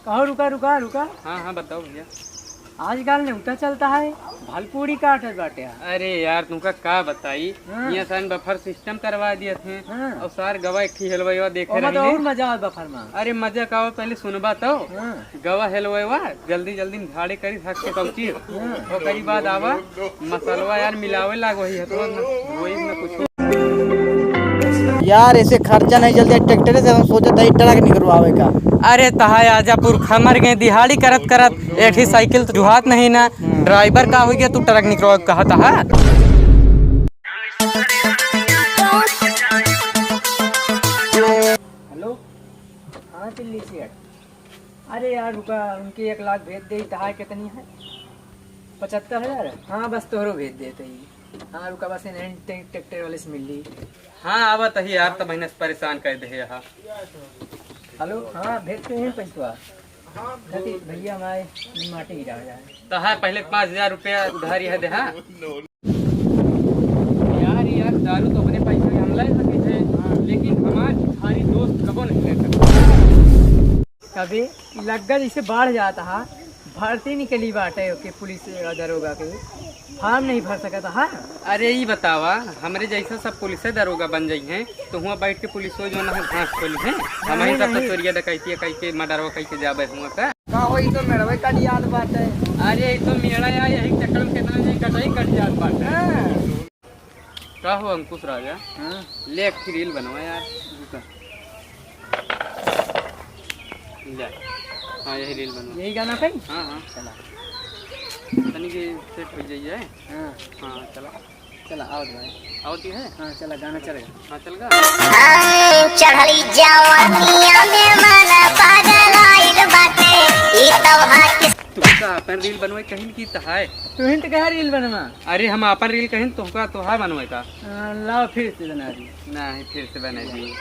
कहो रुका रुका रुका। हाँ हाँ बताओ भैया। आजकल नेवता चलता है भलपूरी काटत बाटे। अरे यार तुमका का बताई, हाँ। यहाँ सन बफर सिस्टम करवा दिए थे हाँ। और सार गवा एक हलवाई देखे ओमा तो रही और मजा आवत बफर में। अरे मजा का पहले सुनबा तो हाँ। गवा हलवा जल्दी जल्दी झाड़े करी थक के कौची और कई बाद आवा मसालवा यार मिलावे लाग वही है तो वही में कुछ यार ऐसे खर्चा नहीं चलता ट्रैक्टर से, हम सोचा था ट्रक निकलवावे का। अरे तहा आजापुर खमर गए दिहाड़ी करत करत एक ही साइकिल तो जुहात नहीं ना ड्राइवर का हो गया तू ट्रक निकलवा कहा था। हेलो हाँ चिल्ली सेठ। अरे यार रुका उनकी 1 लाख भेज दे। तहार कितनी है? 75,000। हाँ बस तोहरो भेज देते ही। हाँ रुका बस ट्रैक्टर वाले से मिल ली। हाँ आवत ही यार तो महीने से परेशान कर दे यहाँ। हेलो हाँ भेजते हैं पैसा। कहती भैया हमारे माटी गिरा जाए। तो हाँ पहले 5,000 रुपया उधारी है दे। हाँ यार दारू तो अपने पैसे हम ले सके थे लेकिन हमारे सारी दोस्त कबो नहीं ले सकते। कभी लग्गा जैसे बाढ़ जाता है भर्ती निकली बाटे के पुलिस दरोगा के फार्म नहीं भर सका था। हाँ अरे ये बतावा हमरे जैसा सब पुलिस दरोगा बन जाई हैं तो हुआ बैठ के पुलिस हो जो ना घास खोली है हमारी सब नहीं। चोरिया डकैती कई के मर्डरवा कई के जाबे हुआ का वही तो मेरा का याद बात है। अरे तो मेरा यार यही चक्कर में कितना नहीं कटाई कट जात बात है। का हो अंकुश राजा? हाँ ले एक रील बनवा यार जा। हाँ यही रील बनवा। यही गाना कहीं। हाँ हाँ चला तनी के सेट हो जाइए। हाँ हाँ चला चला आओ भाई। आवती है। हाँ चला गाना चलेगा। हाँ चल गा। चढ़ली जवानिया में मन पागल आइल बाटे ई तोहार तुमका अपन रील बनवाई कहीं की है। तू हिंट कहा रील बनवा। अरे हम अपन रील कहीं तुमका तो है बनवाई का लाओ फिर से बना दी। नहीं फिर से बना दी।